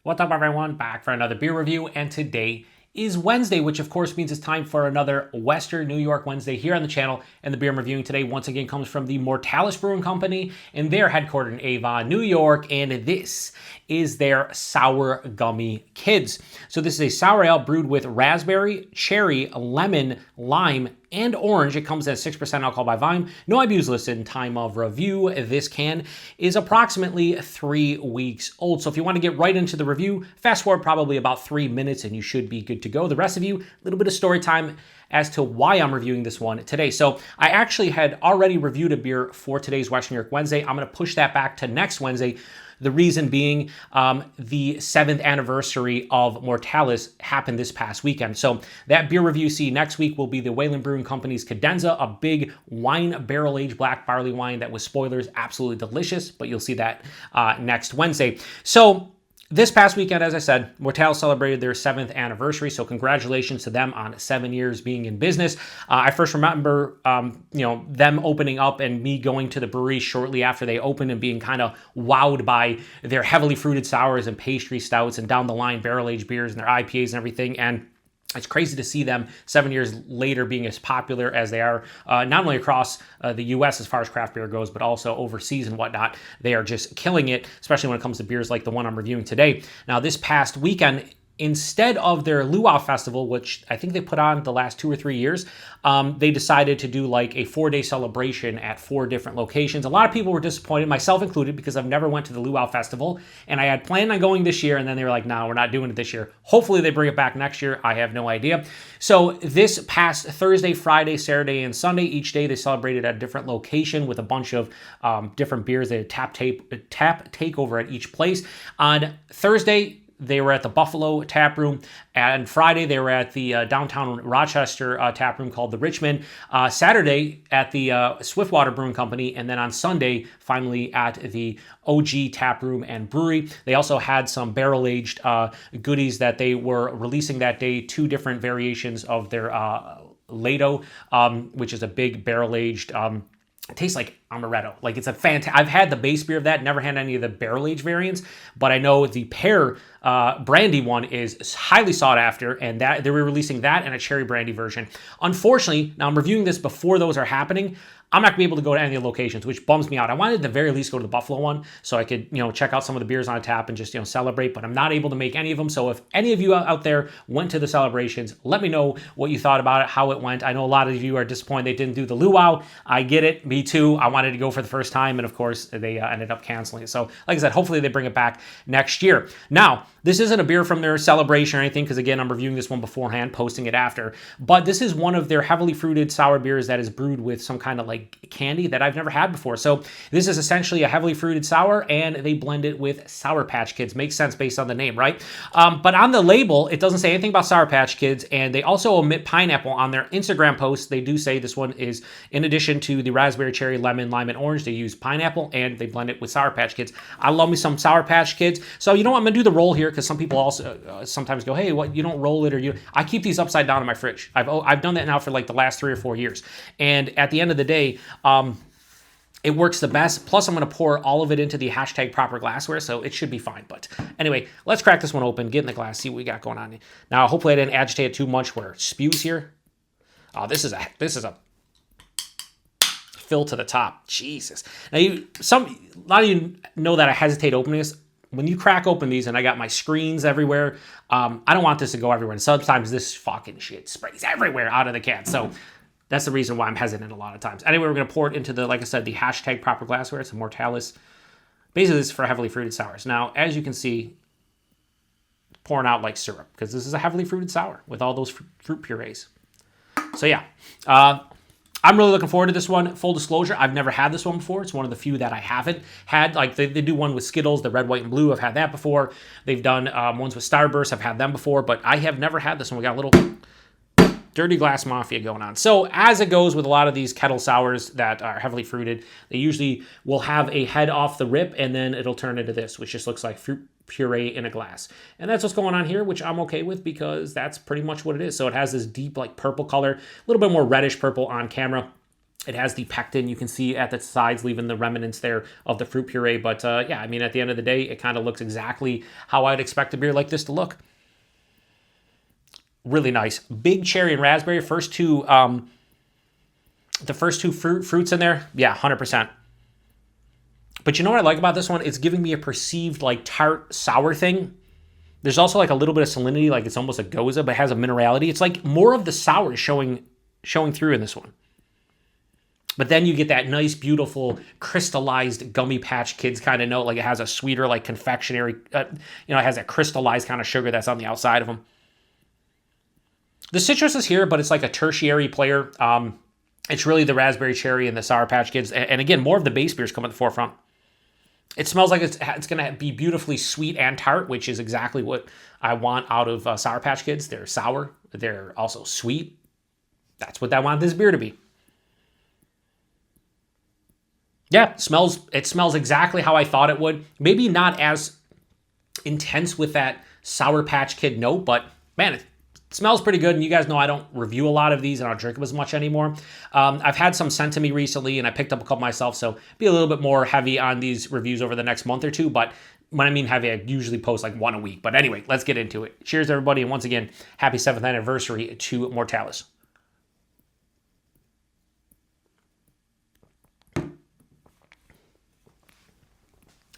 What's up, everyone? Back for another beer review, and today is Wednesday, which of course means it's time for another Western New York Wednesday here on the channel. And the beer I'm reviewing today once again comes from the Mortalis Brewing Company, and they're headquartered in Avon, New York, and this is their Sour Gummy Kids. So this is a sour ale brewed with raspberry, cherry, lemon, lime, and orange. It comes at 6% alcohol by volume. No IBUs listed in time of review. This can is approximately 3 weeks old. So if you want to get right into the review, fast forward probably about 3 minutes and you should be good to go. The rest of you, a little bit of story time as to why I'm reviewing this one today. So I actually had already reviewed a beer for today's Western New York Wednesday. I'm going to push that back to next Wednesday. The reason being the 7th anniversary of Mortalis happened this past weekend. So that beer review see next week will be the Wayland Brewing Company's Cadenza, a big wine barrel-aged black barley wine that was, spoilers, absolutely delicious, but you'll see that next Wednesday. So this past weekend, as I said, Mortalis celebrated their 7th anniversary, so congratulations to them on 7 years being in business. I first remember, them opening up and me going to the brewery shortly after they opened and being kind of wowed by their heavily fruited sours and pastry stouts and down the line barrel-aged beers and their IPAs and everything. And it's crazy to see them 7 years later being as popular as they are, not only across the U.S. as far as craft beer goes, but also overseas and whatnot. They are just killing it, especially when it comes to beers like the one I'm reviewing today. Now, this past weekend, instead of their Luau Festival, which I think they put on the last 2 or 3 years, they decided to do like a 4-day celebration at 4 different locations. A lot of people were disappointed, myself included, because I've never went to the Luau Festival, and I had planned on going this year, and then they were like, no, we're not doing it this year. Hopefully they bring it back next year. I have no idea. So this past Thursday, Friday, Saturday, and Sunday, each day they celebrated at a different location with a bunch of different beers. They had tap takeover at each place. On Thursday, they were at the Buffalo Tap Room, and Friday they were at the downtown Rochester tap room called the Richmond. Saturday at the Swiftwater Brewing Company, and then on Sunday finally at the OG Tap Room and Brewery. They also had some barrel-aged goodies that they were releasing that day, 2 different variations of their Lado, which is a big barrel-aged. It tastes like amaretto. Like, it's a fantastic. I've had the base beer of that, never had any of the barrel-aged variants, but I know the pear brandy one is highly sought after, and that they were releasing that and a cherry brandy version. Unfortunately, now I'm reviewing this before those are happening. I'm not gonna be able to go to any of the locations, which bums me out. I wanted at the very least go to the Buffalo one so I could, check out some of the beers on tap and just, celebrate, but I'm not able to make any of them. So if any of you out there went to the celebrations, let me know what you thought about it, how it went. I know a lot of you are disappointed they didn't do the luau. I get it, me too. I wanted to go for the first time, and of course they ended up canceling it. So like I said, hopefully they bring it back next year. Now, this isn't a beer from their celebration or anything, because again, I'm reviewing this one beforehand, posting it after, but this is one of their heavily fruited sour beers that is brewed with some kind of like candy that I've never had before. So this is essentially a heavily fruited sour, and they blend it with Sour Patch Kids. Makes sense based on the name, right? But on the label, it doesn't say anything about Sour Patch Kids, and they also omit pineapple on their Instagram post. They do say this one is, in addition to the raspberry, cherry, lemon, lime, and orange, they use pineapple, and they blend it with Sour Patch Kids. I love me some Sour Patch Kids. So you know what, I'm gonna do the roll here, because some people also sometimes go, hey, what, you don't roll it, or you... I keep these upside down in my fridge. I've done that now for like the last 3 or 4 years, and at the end of the day, it works the best. Plus, I'm going to pour all of it into the hashtag proper glassware, so it should be fine. But anyway, let's crack this one open, get in the glass, see what we got going on. Now, hopefully I didn't agitate it too much where it spews here. Oh, this is a fill to the top. Jesus. Now, a lot of you know that I hesitate opening this. When you crack open these, and I got my screens everywhere, I don't want this to go everywhere. And sometimes this fucking shit sprays everywhere out of the can. So that's the reason why I'm hesitant a lot of times. Anyway, we're going to pour it into the, like I said, the hashtag proper glassware. It's a Mortalis. Basically, this is for heavily fruited sours. Now, as you can see, pouring out like syrup, because this is a heavily fruited sour with all those fruit purees. So yeah, I'm really looking forward to this one. Full disclosure, I've never had this one before. It's one of the few that I haven't had. Like, they do one with Skittles, the red, white, and blue. I've had that before. They've done ones with Starburst. I've had them before, but I have never had this one. We got a little Dirty Glass Mafia going on. So as it goes with a lot of these kettle sours that are heavily fruited, they usually will have a head off the rip, and then it'll turn into this, which just looks like fruit puree in a glass. And that's what's going on here, which I'm okay with, because that's pretty much what it is. So it has this deep like purple color, a little bit more reddish purple on camera. It has the pectin you can see at the sides, leaving the remnants there of the fruit puree. But yeah, I mean, at the end of the day, it kind of looks exactly how I'd expect a beer like this to look. Really nice. Big cherry and raspberry. The first two fruits in there. Yeah, 100%. But you know what I like about this one? It's giving me a perceived like tart sour thing. There's also like a little bit of salinity, like it's almost a goza, but it has a minerality. It's like more of the sour showing through in this one. But then you get that nice, beautiful, crystallized Gummy Patch Kids kind of note. Like it has a sweeter, like confectionery, it has a crystallized kind of sugar that's on the outside of them. The citrus is here, but it's like a tertiary player. It's really the raspberry cherry and the Sour Patch Kids. And again, more of the base beers come at the forefront. It smells like it's going to be beautifully sweet and tart, which is exactly what I want out of Sour Patch Kids. They're sour. They're also sweet. That's what I want this beer to be. Yeah, it smells exactly how I thought it would. Maybe not as intense with that Sour Patch Kid note, but man, it smells pretty good. And you guys know I don't review a lot of these and I don't drink them as much anymore. I've had some sent to me recently and I picked up a couple myself, so be a little bit more heavy on these reviews over the next month or two. But when I mean heavy, I usually post like one a week. But anyway, let's get into it. Cheers, everybody. And once again, happy 7th anniversary to Mortalis.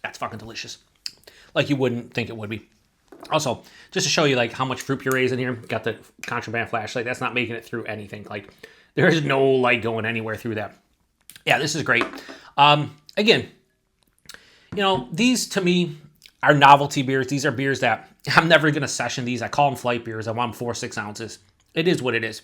That's fucking delicious. Like you wouldn't think it would be. Also, just to show you like how much fruit puree is in here, got the contraband flashlight. That's not making it through anything. Like there is no light going anywhere through that. Yeah, this is great. Again, these to me are novelty beers. These are beers that I'm never going to session these. I call them flight beers. I want them 4-6 ounces. It is what it is.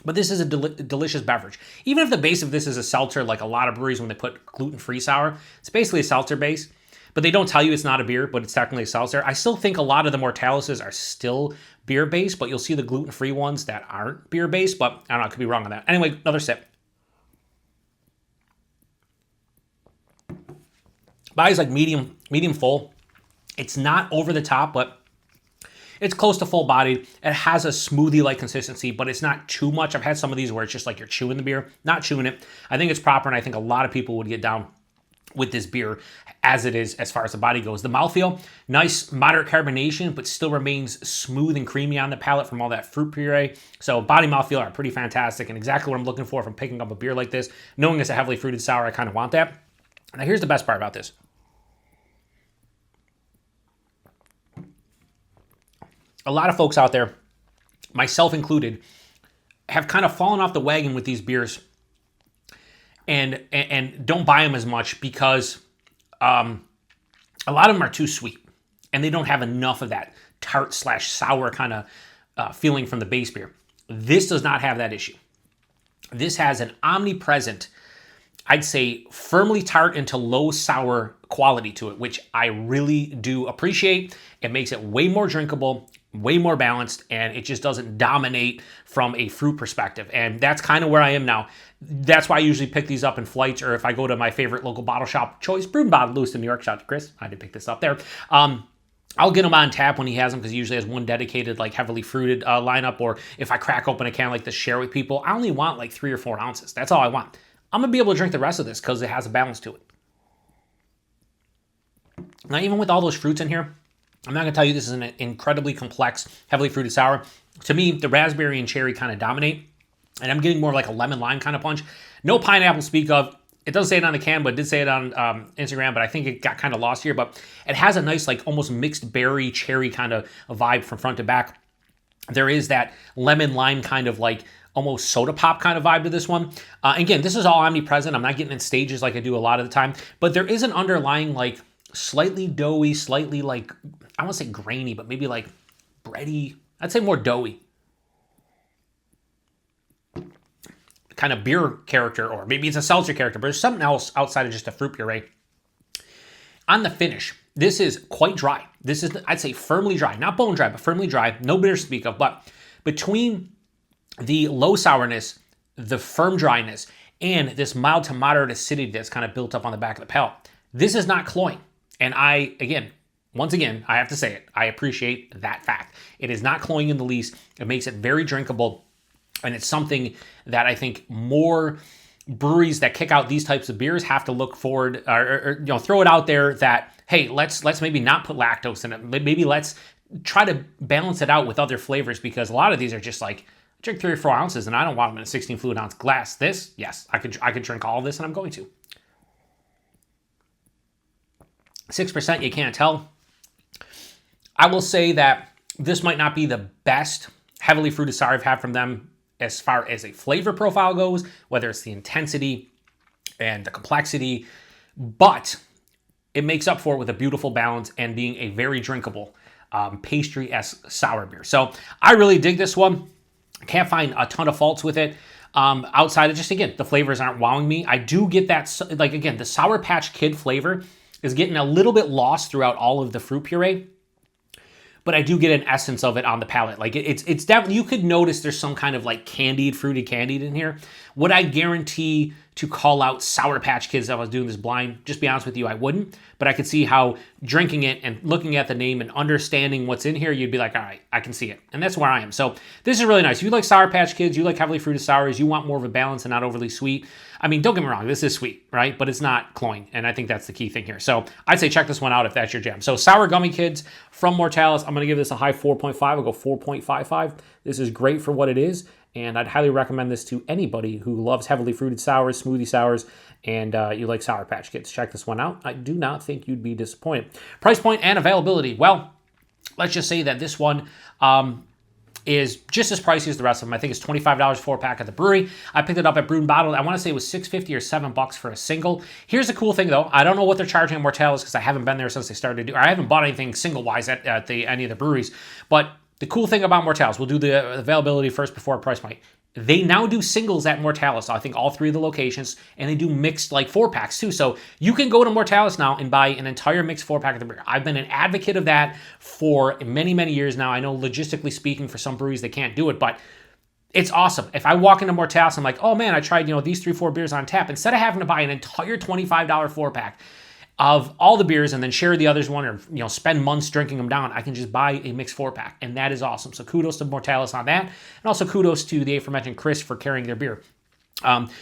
But this is a delicious beverage. Even if the base of this is a seltzer, like a lot of breweries when they put gluten-free sour, it's basically a seltzer base. But they don't tell you it's not a beer, but it's technically a seltzer. I still think a lot of the Mortalises are still beer-based, but you'll see the gluten-free ones that aren't beer-based, but I don't know, I could be wrong on that. Anyway, another sip. Body's like medium full. It's not over the top, but it's close to full bodied. It has a smoothie-like consistency, but it's not too much. I've had some of these where it's just like you're chewing the beer, not chewing it. I think it's proper, and I think a lot of people would get down with this beer as it is as far as the body goes. The mouthfeel, nice moderate carbonation, but still remains smooth and creamy on the palate from all that fruit puree. So body mouthfeel are pretty fantastic and exactly what I'm looking for from picking up a beer like this. Knowing it's a heavily fruited sour, I kind of want that. Now here's the best part about this. A lot of folks out there, myself included, have kind of fallen off the wagon with these beers and don't buy them as much because a lot of them are too sweet and they don't have enough of that tart/sour kind of feeling from the base beer. This does not have that issue. This has an omnipresent, I'd say firmly tart into low sour quality to it, which I really do appreciate. It makes it way more drinkable, way more balanced, and it just doesn't dominate from a fruit perspective. And that's kind of where I am now. That's why I usually pick these up in flights, or if I go to my favorite local bottle shop choice, Brewed Bottle, Lewiston, New York. Shout out to Chris. I did pick this up there. I'll get them on tap when he has them because he usually has one dedicated, like heavily fruited lineup. Or if I crack open a can like this, share with people, I only want like 3 or 4 ounces. That's all I want. I'm going to be able to drink the rest of this because it has a balance to it. Now, even with all those fruits in here, I'm not going to tell you this is an incredibly complex, heavily fruited sour. To me, the raspberry and cherry kind of dominate, and I'm getting more like a lemon lime kind of punch. No pineapple to speak of. It doesn't say it on the can, but it did say it on Instagram, but I think it got kind of lost here. But it has a nice, like almost mixed berry cherry kind of vibe from front to back. There is that lemon lime kind of like almost soda pop kind of vibe to this one. Again, this is all omnipresent. I'm not getting in stages like I do a lot of the time, but there is an underlying like slightly doughy, slightly like, I don't want to say grainy, but maybe like bready. I'd say more doughy. Kind of beer character, or maybe it's a seltzer character, but there's something else outside of just a fruit puree. On the finish, this is quite dry. This is, I'd say, firmly dry. Not bone dry, but firmly dry. No bitters to speak of, but between the low sourness, the firm dryness, and this mild to moderate acidity that's kind of built up on the back of the palate, this is not cloying. And once again, I have to say it, I appreciate that fact. It is not cloying in the least. It makes it very drinkable. And it's something that I think more breweries that kick out these types of beers have to look forward or you know, throw it out there that, hey, let's maybe not put lactose in it. Maybe let's try to balance it out with other flavors, because a lot of these are just like, drink 3 or 4 ounces and I don't want them in a 16 fluid ounce glass. This, yes, I could drink all of this, and I'm going to. 6%, you can't tell. I will say that this might not be the best heavily fruited sour I've had from them as far as a flavor profile goes, whether it's the intensity and the complexity, but it makes up for it with a beautiful balance and being a very drinkable pastry-esque sour beer. So I really dig this one. I can't find a ton of faults with it. Outside of just, again, the flavors aren't wowing me. I do get that, like, again, the Sour Patch Kid flavor is getting a little bit lost throughout all of the fruit puree, but I do get an essence of it on the palate. Like, it's definitely, you could notice there's some kind of like fruited candied in here. Would I guarantee to call out Sour Patch Kids if I was doing this blind? Just be honest with you, I wouldn't. But I could see how drinking it and looking at the name and understanding what's in here, you'd be like, all right, I can see it. And that's where I am. So this is really nice. If you like Sour Patch Kids, you like heavily fruited sours, you want more of a balance and not overly sweet. I mean, don't get me wrong, this is sweet, right? But it's not cloying, and I think that's the key thing here. So I'd say check this one out if that's your jam. So Sour Gummy Kids from Mortalis, I'm going to give this a high 4.5. I'll go 4.55. This is great for what it is, and I'd highly recommend this to anybody who loves heavily fruited sours, smoothie sours, and you like Sour Patch Kids. Check this one out. I do not think you'd be disappointed. Price point and availability. Well, let's just say that this one is just as pricey as the rest of them. I think it's $25 4-pack at the brewery. I picked it up at Brewed Bottled. I want to say it was $6.50 or $7 for a single. Here's the cool thing, though. I don't know what they're charging at Mortalis because I haven't been there since they started to do, or I haven't bought anything single-wise at any of the breweries. But the cool thing about Mortalis, we'll do the availability first before price point. They now do singles at Mortalis, I think all 3 of the locations, and they do mixed like 4-packs too. So you can go to Mortalis now and buy an entire mixed 4-pack of the beer. I've been an advocate of that for many, many years now. I know logistically speaking for some breweries they can't do it, but it's awesome. If I walk into Mortalis, I'm like, oh man, I tried, these 3-4 beers on tap. Instead of having to buy an entire $25 4-pack of all the beers and then share the others one, or spend months drinking them down, I can just buy a mixed 4-pack, and that is awesome. So kudos to Mortalis on that, and also kudos to the aforementioned Chris for carrying their beer.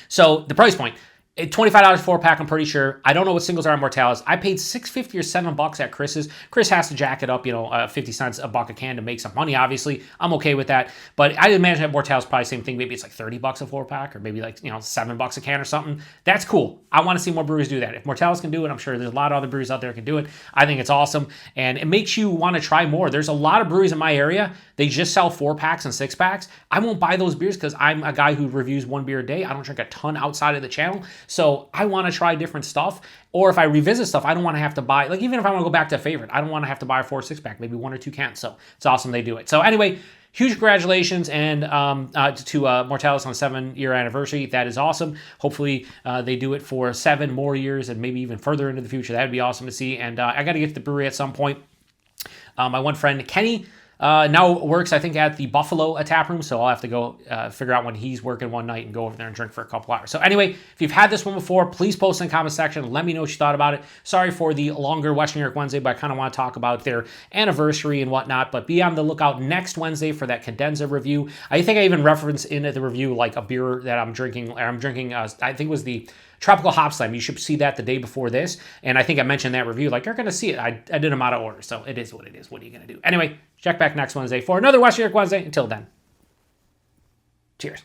So the price point, $25 4-pack, I'm pretty sure. I don't know what singles are on Mortalis. I paid $6.50 or $7 at Chris's. Chris has to jack it up, 50 cents a buck a can to make some money, obviously. I'm okay with that. But I imagine at Mortalis probably same thing. Maybe it's like $30 a 4-pack, or maybe like, $7 a can or something. That's cool. I want to see more breweries do that. If Mortalis can do it, I'm sure there's a lot of other breweries out there that can do it. I think it's awesome. And it makes you want to try more. There's a lot of breweries in my area. They just sell 4-packs and 6-packs. I won't buy those beers because I'm a guy who reviews 1 beer a day. I don't drink a ton outside of the channel. So I want to try different stuff. Or if I revisit stuff, I don't want to have to buy, like even if I want to go back to a favorite, I don't want to have to buy a 4 or 6-pack, maybe 1 or 2 cans. So it's awesome they do it. So anyway, huge congratulations and to Mortalis on 7-year anniversary. That is awesome. Hopefully they do it for 7 more years and maybe even further into the future. That would be awesome to see. And I got to get to the brewery at some point. My one friend, Kenny, now works, I think, at the Buffalo tap room, so I'll have to go figure out when he's working one night and go over there and drink for a couple hours. So anyway, if you've had this one before, please post in the comment section. Let me know what you thought about it. Sorry for the longer Western New York Wednesday, but I kind of want to talk about their anniversary and whatnot. But be on the lookout next Wednesday for that Cadenza review. I think I even referenced in the review like a beer that I'm drinking. I think it was the Tropical Hop Slam. You should see that the day before this. And I think I mentioned that review. Like, you're going to see it. I did them out of order. So it is what it is. What are you going to do? Anyway, check back next Wednesday for another Western New York Wednesday. Until then, cheers.